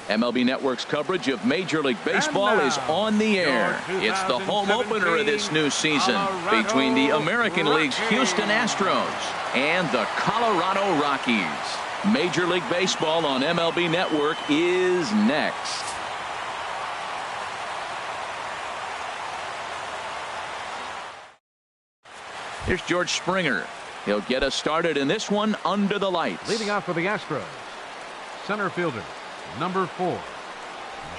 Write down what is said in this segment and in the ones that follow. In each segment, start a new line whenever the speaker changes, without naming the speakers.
MLB Network's coverage of Major League Baseball is on the air. It's the home opener of this new season between the American League's Houston Astros and the Colorado Rockies. Major League Baseball on MLB Network is next. Here's George Springer. He'll get us started in this one under the lights.
Leading off for the Astros, center fielder, number 4,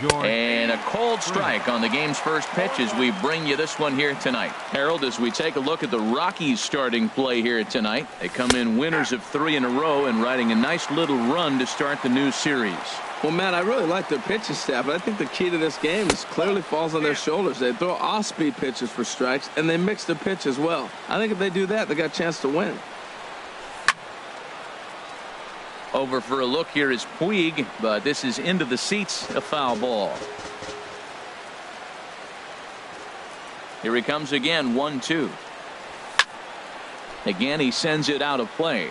George.
And a cold strike on the game's first pitch as we bring you this one here tonight. Harold, as we take a look at the Rockies starting play here tonight, they come in winners of 3 in a row and riding a nice little run to start the new series.
Well, Matt, I really like their pitching staff, but I think the key to this game is clearly falls on their shoulders. They throw off-speed pitches for strikes, and they mix their pitch as well. I think if they do that, they got a chance to win.
Over for a look here is Puig, but this is into the seats, a foul ball. Here he comes again, 1-2. Again, he sends it out of play.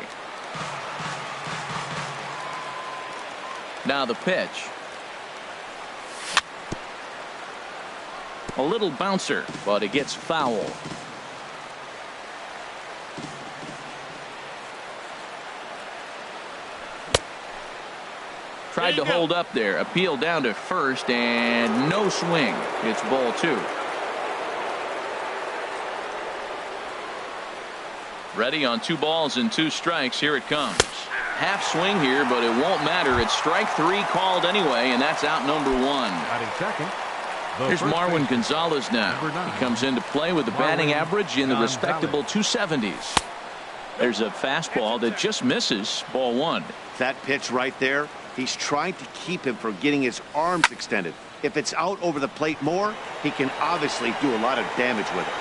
Now the pitch. A little bouncer, but it gets foul. Tried to hold up there. Appeal down to first and no swing. It's ball 2. Ready on 2 balls and 2 strikes. Here it comes. Half swing here, but it won't matter. It's strike 3 called anyway, and that's out number 1.
Batting second.
Here's Marwin Gonzalez now. He comes into play with a batting average in the respectable 270s. There's a fastball that just misses, ball 1.
That pitch right there, he's trying to keep him from getting his arms extended. If it's out over the plate more, he can obviously do a lot of damage with it.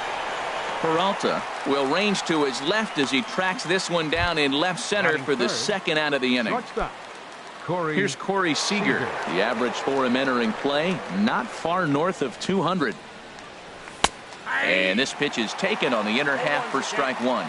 Peralta will range to his left as he tracks this one down in left center for the second out of the inning. Here's Corey Seager. The average for him entering play, not far north of 200. And this pitch is taken on the inner half for strike 1.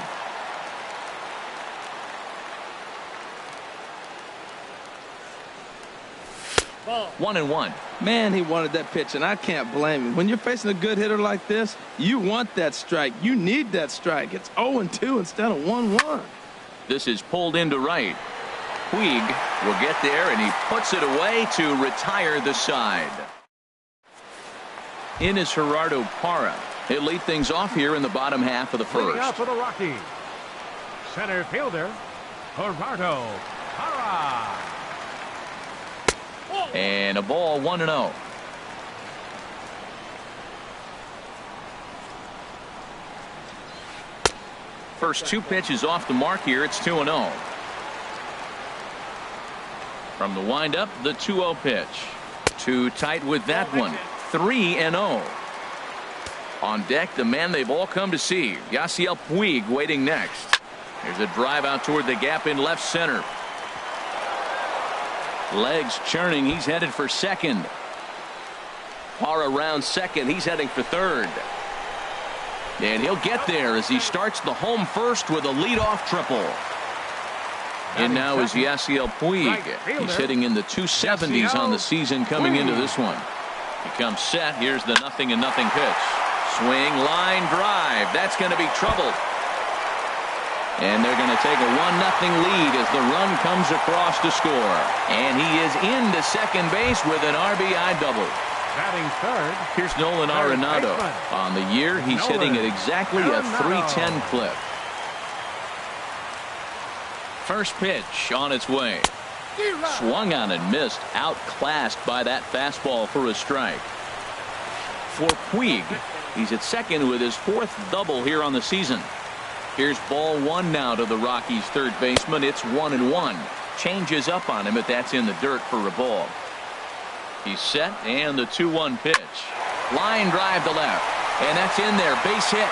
Ball.
1-1.
Man, he wanted that pitch, and I can't blame him. When you're facing a good hitter like this, you want that strike. You need that strike. It's 0-2 instead of 1-1.
This is pulled into right. Puig will get there, and he puts it away to retire the side. In is Gerardo Parra. He'll lead things off here in the bottom half of the first.
Leading out for the Rockies, center fielder, Gerardo Parra.
And a ball, 1-0. First 2 pitches off the mark here. It's 2-0. From the windup, the 2-0 pitch. Too tight with that one. 3-0. On deck, the man they've all come to see, Yasiel Puig, waiting next. There's a drive out toward the gap in left center. Legs churning. He's headed for second. Parra around second. He's heading for third. And he'll get there as he starts the home first with a leadoff triple. And now is Yasiel Puig. He's hitting in the 270s on the season coming into this one. He comes set. Here's the 0-0 pitch. Swing, line drive. That's going to be trouble. And they're going to take a 1-0 lead as the run comes across to score. And he is into second base with an RBI double.
Batting third.
Here's Nolan Arenado. On the year, he's hitting at exactly a .310 clip. First pitch on its way. Swung on and missed. Outclassed by that fastball for a strike. For Puig, he's at second with his 4th double here on the season. Here's ball 1 now to the Rockies' third baseman. It's 1-1. Changes up on him, but that's in the dirt for a ball. He's set, and the 2-1 pitch. Line drive to left, and that's in there. Base hit.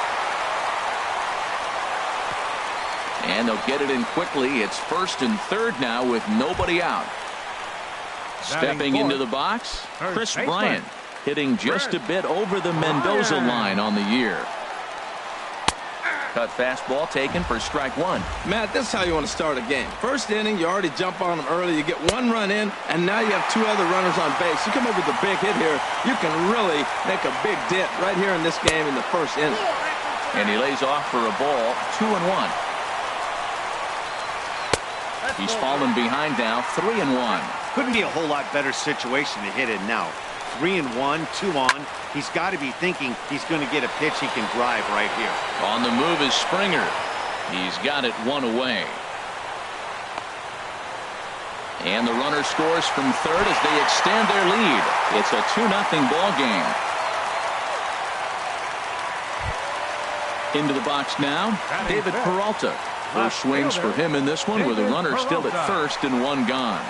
And they'll get it in quickly. It's first and third now with nobody out. Stepping into the box, Chris Bryant, hitting just a bit over the Mendoza line on the year. Cut fastball taken for strike one.
Matt, this is how you want to start a game. First inning, you already jump on them early. You get one run in, and now you have two other runners on base. You come up with a big hit here, you can really make a big dent right here in this game in the first inning.
And he lays off for a ball, 2-1. He's fallen behind now, 3-1.
Couldn't be a whole lot better situation to hit in now. 3-1, 2 on. He's got to be thinking he's going to get a pitch he can drive right here.
On the move is Springer. He's got it one away. And the runner scores from third as they extend their lead. It's a 2-0 ball game. Into the box now, David Peralta. First swings for him in this one with a runner still at first and one gone.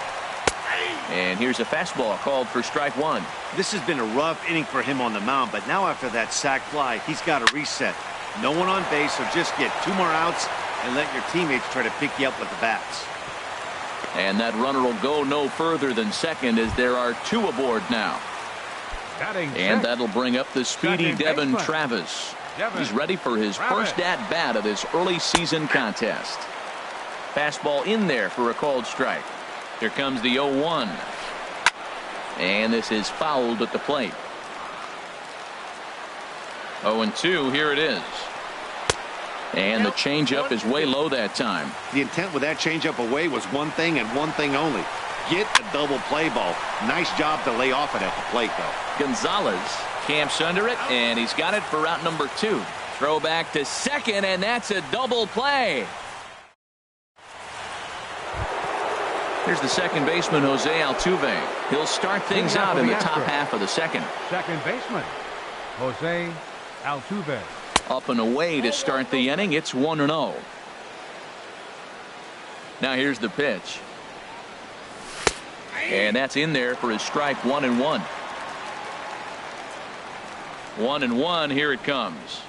And here's a fastball called for strike one.
This has been a rough inning for him on the mound, but now after that sac fly, he's got to reset. No one on base, so just get 2 more outs and let your teammates try to pick you up with the bats.
And that runner will go no further than second as there are 2 aboard now. And that'll bring up the speedy Devin Travis. He's ready for his first at-bat of this early season contest. Fastball in there for a called strike. Here comes the 0-1. And this is fouled at the plate. 0-2, here it is. And the changeup is way low that time.
The intent with that changeup away was one thing and one thing only. Get a double play ball. Nice job to lay off it at the plate, though.
Gonzalez camps under it, and he's got it for out number 2. Throw back to second, and that's a double play. Here's the second baseman, Jose Altuve. He'll start things out in the top half of the second.
Second baseman, Jose Altuve.
Up and away to start the inning. It's 1-0. Now here's the pitch. And that's in there for his strike 1-1. 1-1. Here it comes.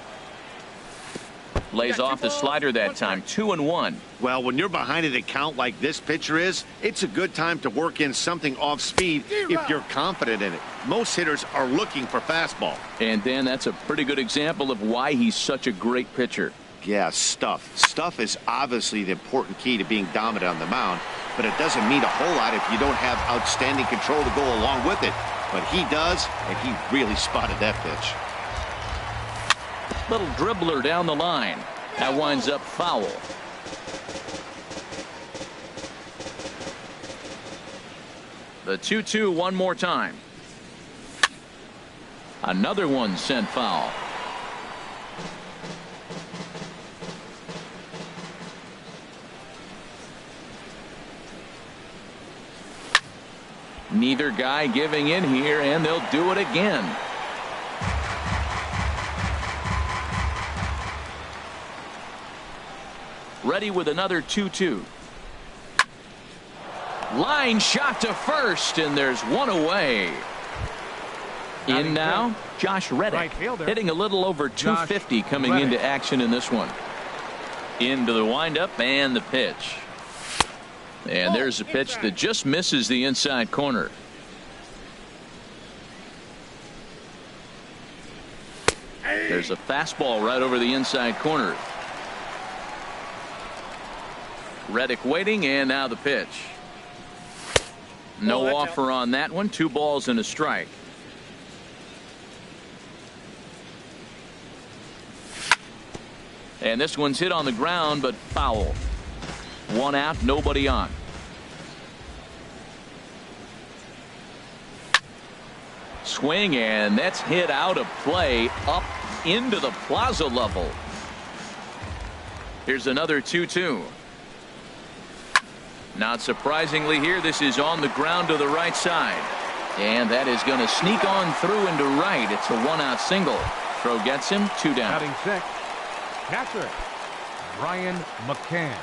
Lays off the slider that time. 2-1.
Well, when you're behind an account like this pitcher is, it's a good time to work in something off speed if you're confident in it. Most hitters are looking for fastball.
And Dan, that's a pretty good example of why he's such a great pitcher.
Yeah, stuff. Stuff is obviously the important key to being dominant on the mound, but it doesn't mean a whole lot if you don't have outstanding control to go along with it. But he does, and he really spotted that pitch.
Little dribbler down the line. That winds up foul. The 2-2 one more time. Another one sent foul. Neither guy giving in here, and they'll do it again. Ready with another 2-2. Line shot to first, and there's one away. In now, Josh Reddick, hitting a little over 250 coming into action in this one. Into the windup and the pitch. And there's a pitch that just misses the inside corner. There's a fastball right over the inside corner. Reddick waiting, and now the pitch. No offer on that one. 2 balls and a strike. And this one's hit on the ground, but foul. 1 out, nobody on. Swing, and that's hit out of play up into the plaza level. Here's another 2-2. Not surprisingly here, this is on the ground to the right side. And that is going to sneak on through into right. It's a 1-out single. Throw gets him, 2 down.
Batting 6, catcher, Brian McCann.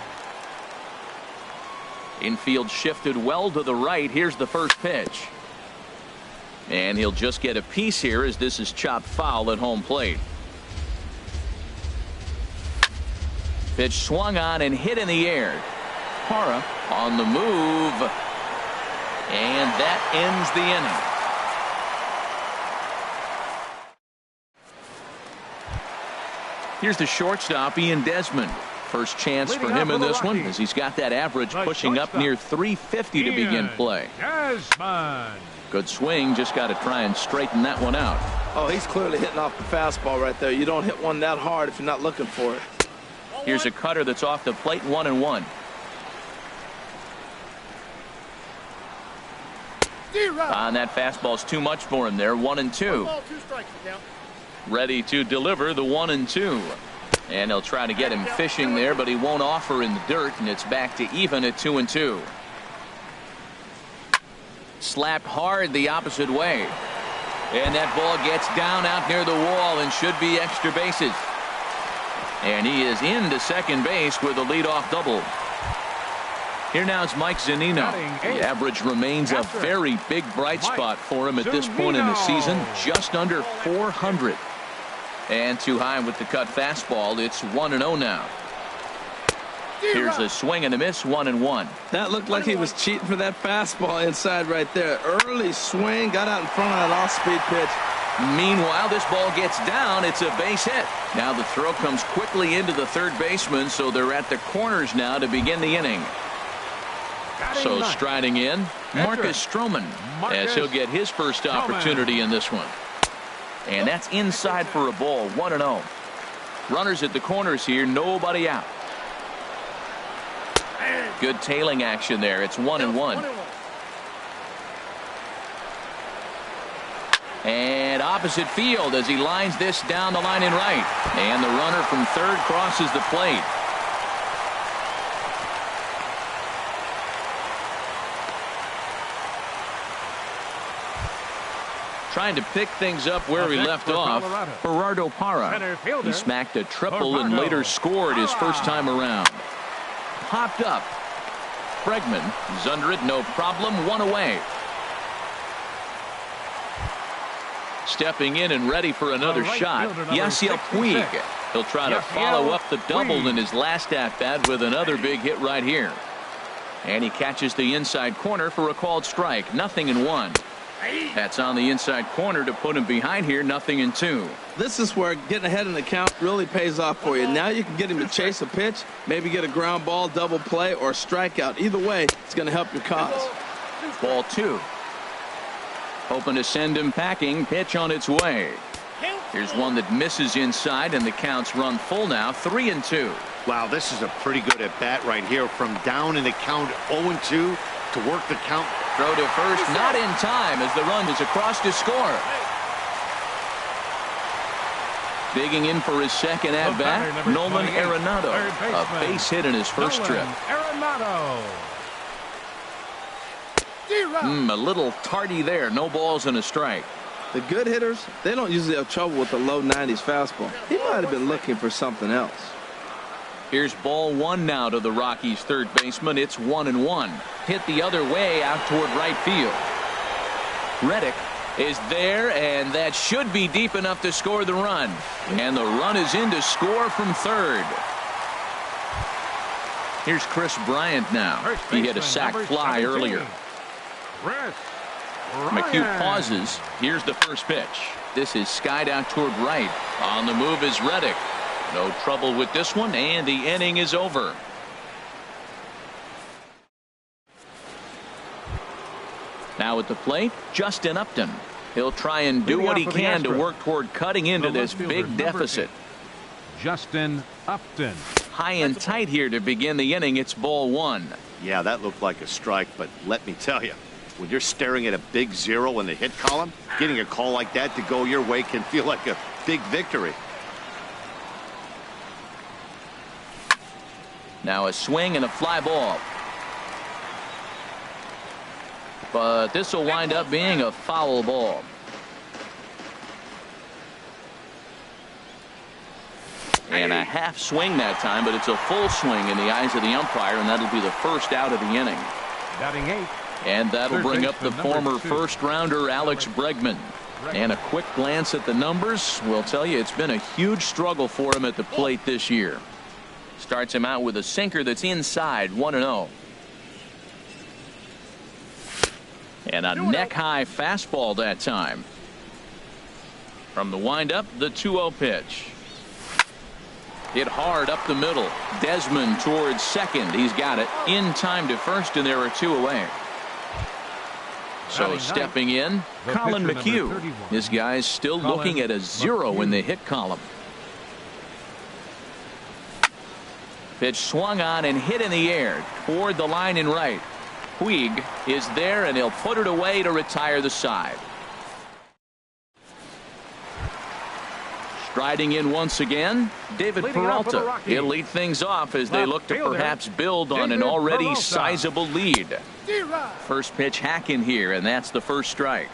Infield shifted well to the right. Here's the first pitch. And he'll just get a piece here as this is chopped foul at home plate. Pitch swung on and hit in the air. Parra on the move. And that ends the inning. Here's the shortstop, Ian Desmond. First chance for him in this one, as he's got that average pushing up near 350 to begin play.
Desmond.
Good swing, just got to try and straighten that one out.
Oh, he's clearly hitting off the fastball right there. You don't hit one that hard if you're not looking for it.
Here's a cutter that's off the plate, 1-1. On that fastball's too much for him there, 1-2. Ready to deliver the 1-2. And he'll try to get him fishing there, but he won't offer in the dirt, and it's back to even at 2-2. Slapped hard the opposite way. And that ball gets down out near the wall and should be extra bases. And he is into second base with a leadoff double. Here now is Mike Zunino. The average remains a very big bright spot for him at this point in the season, just under 400. And too high with the cut fastball. It's 1-0 now. Here's a swing and a miss, 1-1.
That looked like he was cheating for that fastball inside right there. Early swing, got out in front of that off-speed pitch.
Meanwhile, this ball gets down. It's a base hit. Now the throw comes quickly into the third baseman, so they're at the corners now to begin the inning. So striding in, Marcus Stroman, as he'll get his first opportunity in this one. And that's inside for a ball, 1-0. Runners at the corners here, nobody out. Good tailing action there. It's 1-1. And opposite field as he lines this down the line in right. And the runner from third crosses the plate. Trying to pick things up where he left off, Gerardo Parra. He smacked a triple and later scored his first time around. Popped up. Bregman is under it, no problem, one away. Stepping in and ready for another shot, Yasiel Puig. He'll try to follow up the double in his last at-bat with another big hit right here. And he catches the inside corner for a called strike, 0-1. That's on the inside corner to put him behind here, 0-2.
This is where getting ahead in the count really pays off for you. Now you can get him to chase a pitch, maybe get a ground ball, double play, or a strikeout. Either way, it's going to help your cause.
Ball 2. Hoping to send him packing. Pitch on its way. Here's one that misses inside, and the count's run full now, 3-2.
Wow, this is a pretty good at-bat right here. From down in the count 0-2 to work the count.
Throw to first, not in time as the run is across to score. Digging in for his second at-bat, Nolan Arenado. A base hit in his first trip. A little tardy there. No balls and a strike.
The good hitters, they don't usually have trouble with the low 90s fastball. He might have been looking for something else.
Here's ball 1 now to the Rockies' third baseman. It's 1-1. Hit the other way out toward right field. Reddick is there, and that should be deep enough to score the run. And the run is in to score from third. Here's Chris Bryant now. He hit a sac fly earlier. McHugh pauses. Here's the first pitch. This is skied out toward right. On the move is Reddick. No trouble with this one, and the inning is over. Now at the plate, Justin Upton. He'll try and do what he can to work toward cutting into this big deficit.
Justin Upton.
High and tight here to begin the inning. It's ball 1.
Yeah, that looked like a strike, but let me tell you, when you're staring at a big 0 in the hit column, getting a call like that to go your way can feel like a big victory.
Now a swing and a fly ball. But this will wind up being a foul ball. And a half swing that time, but it's a full swing in the eyes of the umpire, and that'll be the first out of the inning.
Batting 8.
And that'll bring up the former first-rounder Alex Bregman. And a quick glance at the numbers will tell you it's been a huge struggle for him at the plate this year. Starts him out with a sinker that's inside, 1-0. And a neck-high fastball that time. From the windup, the 2-0 pitch. Hit hard up the middle. Desmond towards second. He's got it in time to first, and there are two away. So stepping in, Colin McHugh. This guy's still looking at a 0 in the hit column. Pitch swung on and hit in the air toward the line and right. Puig is there, and he'll put it away to retire the side. Striding in once again, David Peralta. He'll lead things off as they look to perhaps build on an already sizable lead. First pitch hack in here, and that's the first strike.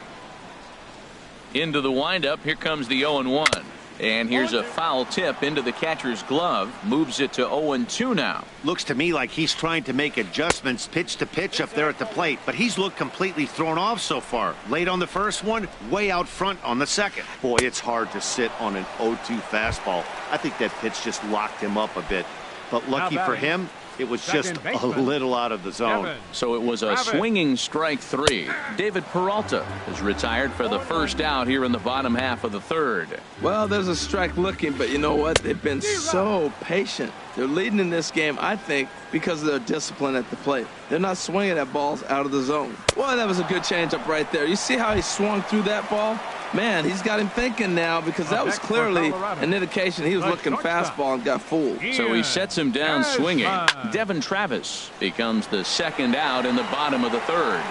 Into the windup, here comes the 0-1. And here's a foul tip into the catcher's glove. Moves it to 0-2 now.
Looks to me like he's trying to make adjustments pitch to pitch up there at the plate, but he's looked completely thrown off so far. Late on the first one, way out front on the second. Boy, it's hard to sit on an 0-2 fastball. I think that pitch just locked him up a bit. But lucky for him, it was just a little out of the zone.
So it was a swinging strike 3. David Peralta is retired for the first out here in the bottom half of the third.
Well, there's a strike looking, but you know what? They've been so patient. They're leading in this game, I think, because of their discipline at the plate. They're not swinging at balls out of the zone. Well, that was a good changeup right there. You see how he swung through that ball? Man, he's got him thinking now, because that was clearly an indication he was looking fastball and got fooled.
So he sets him down swinging. Devin Travis becomes the second out in the bottom of the third.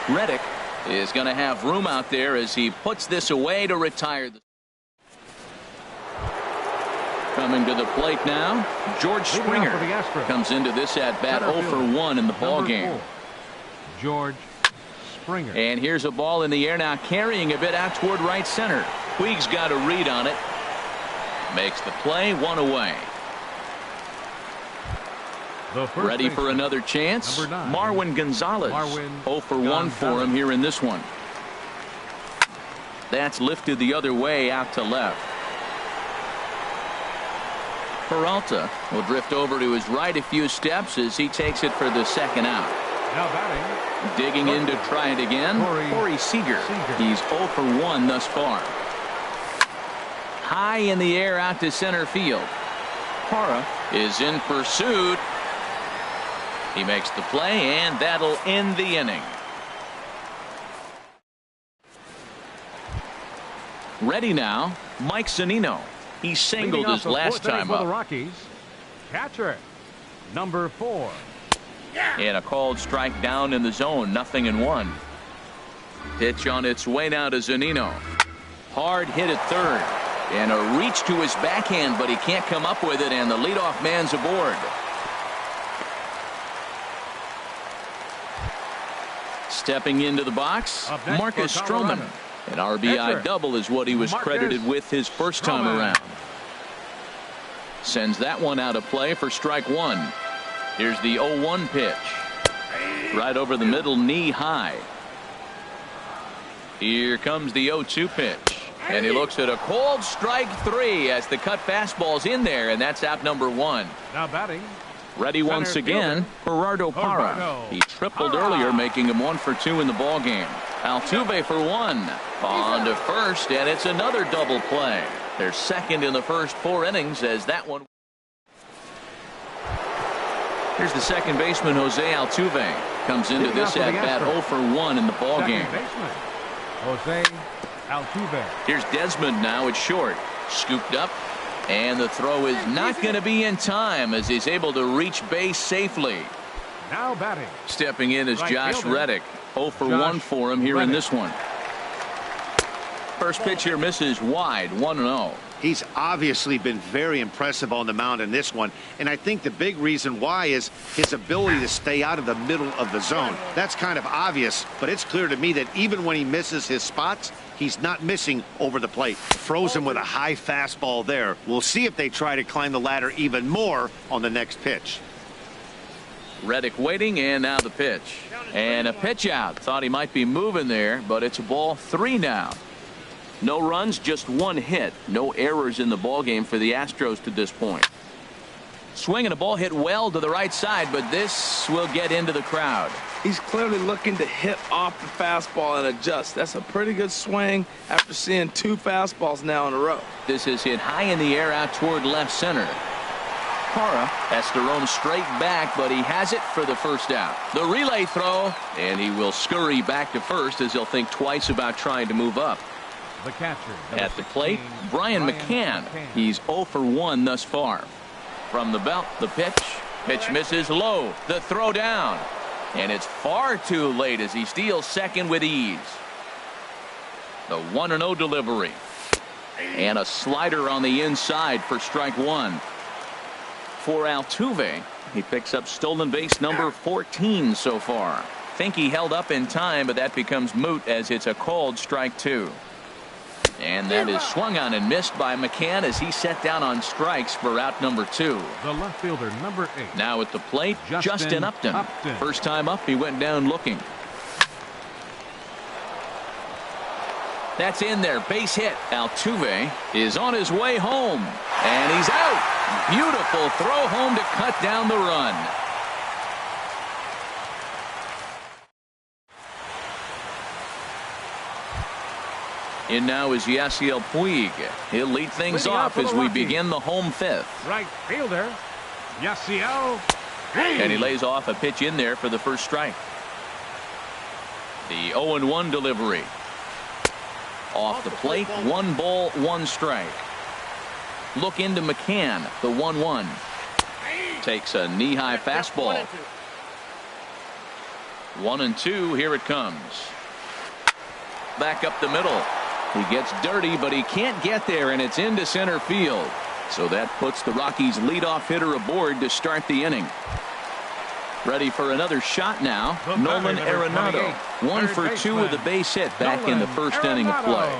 Reddick is going to have room out there as he puts this away to retire. Coming to the plate now, George Springer comes into this at bat 0 for 1 in the ball game.
George Springer.
And here's a ball in the air now, carrying a bit out toward right center. Puig's got a read on it. Makes the play, 1 away. Ready for another chance. Marwin Gonzalez. 0 for 1 for him here in this one. That's lifted the other way out to left. Peralta will drift over to his right a few steps as he takes it for the second out.
Now batting.
Digging in to try it again, Corey Seager. He's 0 for 1 thus far. High in the air out to center field. Parra is in pursuit. He makes the play, and that'll end the inning. Ready now, Mike Zunino. He singled his last time up.
The Rockies, catcher, number 4.
And a called strike down in the zone, 0-1. Pitch on its way now to Zunino. Hard hit at third. And a reach to his backhand, but he can't come up with it, and the leadoff man's aboard. Stepping into the box, Marcus Stroman. An RBI double is what he was credited with his first time around. Sends that one out of play for strike 1. Here's the 0-1 pitch. Right over the middle, knee high. Here comes the 0-2 pitch. And he looks at a cold strike 3 as the cut fastball's in there, and that's out number 1.
Now batting.
Ready once again, Gerardo Parra. He tripled earlier, making him 1 for 2 in the ball game. Altuve for 1. On to first, and it's another double play. They're second in the first 4 innings as that one. Here's the second baseman, Jose Altuve. Comes into this at bat 0 for 1 in the ball game.
Jose Altuve.
Here's Desmond now at short. Scooped up. And the throw is not going to be in time as he's able to reach base safely.
Now batting.
Stepping in is Josh Reddick. 0 for 1 for him here in this one. First pitch here misses wide, 1-0.
He's obviously been very impressive on the mound in this one, and I think the big reason why is his ability to stay out of the middle of the zone. That's kind of obvious, but it's clear to me that even when he misses his spots, he's not missing over the plate. Froze him with a high fastball there. We'll see if they try to climb the ladder even more on the next pitch.
Reddick waiting, and now the pitch. And a pitch out. Thought he might be moving there, but it's a ball 3 now. No runs, just 1 hit. No errors in the ball game for the Astros to this point. Swing and a ball hit well to the right side, but this will get into the crowd.
He's clearly looking to hit off the fastball and adjust. That's a pretty good swing after seeing 2 fastballs now in a row.
This is hit high in the air out toward left center. Parra has to roam straight back, but he has it for the first out. The relay throw, and he will scurry back to first as he'll think twice about trying to move up.
The catcher.
At the plate, Brian McCann. He's 0 for 1 thus far. From the belt, the pitch. Pitch misses low. The throw down. And it's far too late as he steals second with ease. The 1-0 delivery. And a slider on the inside for strike 1. For Altuve, he picks up stolen base number 14 so far. Think he held up in time, but that becomes moot as it's a called strike 2. And that is swung on and missed by McCann as he set down on strikes for out number 2.
The left fielder, number 8.
Now at the plate, Justin Upton. First time up, he went down looking. That's in there, base hit. Altuve is on his way home, and he's out. Beautiful throw home to cut down the run. In now is Yasiel Puig. He'll lead things off as we begin the home 5th.
Right fielder, Yasiel.
And he lays off a pitch in there for the first strike. The 0-1 delivery. Off the plate, 1 ball, 1 strike. Look into McCann, the 1-1. Takes a knee-high fastball. 1-2, here it comes. Back up the middle. He gets dirty, but he can't get there, and it's into center field. So that puts the Rockies' leadoff hitter aboard to start the inning. Ready for another shot now. Nolan Arenado. 1 for 2 with a base hit back in the first inning of play.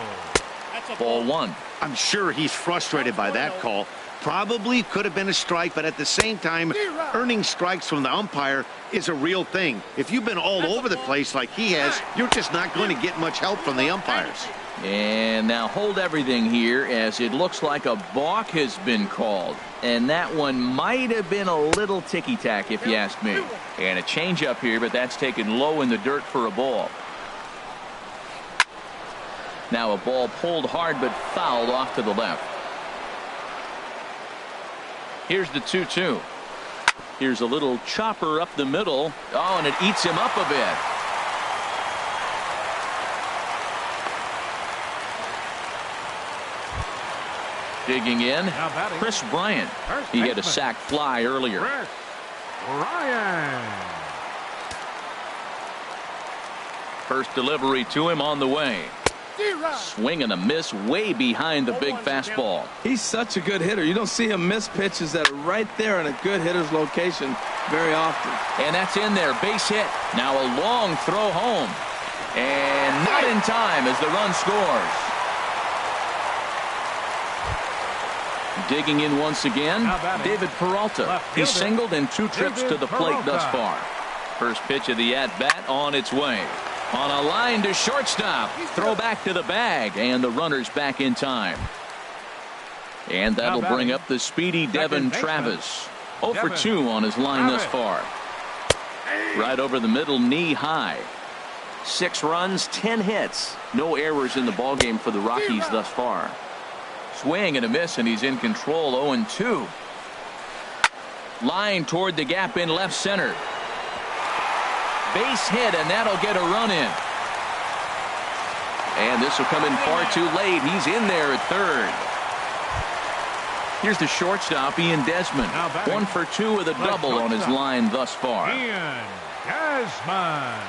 Ball 1.
I'm sure he's frustrated by that call. Probably could have been a strike, but at the same time, earning strikes from the umpire is a real thing. If you've been all over the place like he has, you're just not going to get much help from the umpires.
And now hold everything here as it looks like a balk has been called. And that one might have been a little ticky-tack if you ask me. And a changeup here, but that's taken low in the dirt for a ball. Now a ball pulled hard but fouled off to the left. Here's the 2-2. Here's a little chopper up the middle. Oh, and it eats him up a bit. Digging in, Chris Bryant. He had a sac fly earlier.
Chris Bryant.
First delivery to him on the way. Swing and a miss way behind the big fastball.
He's such a good hitter. You don't see him miss pitches that are right there in a good hitter's location very often.
And that's in there. Base hit. Now a long throw home. And not in time as the run scores. Digging in once again, David Peralta. He's singled in 2 trips to the plate thus far. First pitch of the at-bat on its way. On a line to shortstop. Throw back to the bag, and the runner's back in time. And that'll bring up the speedy Devin Travis. 0 for 2 on his line thus far. Right over the middle, knee high. 6 runs, 10 hits. No errors in the ballgame for the Rockies thus far. Swing and a miss, and he's in control. 0-2. Line toward the gap in left center. Base hit, and that'll get a run in. And this will come in far too late. He's in there at third. Here's the shortstop, Ian Desmond. 1 for 2 with a double on his line thus far.
Ian Desmond.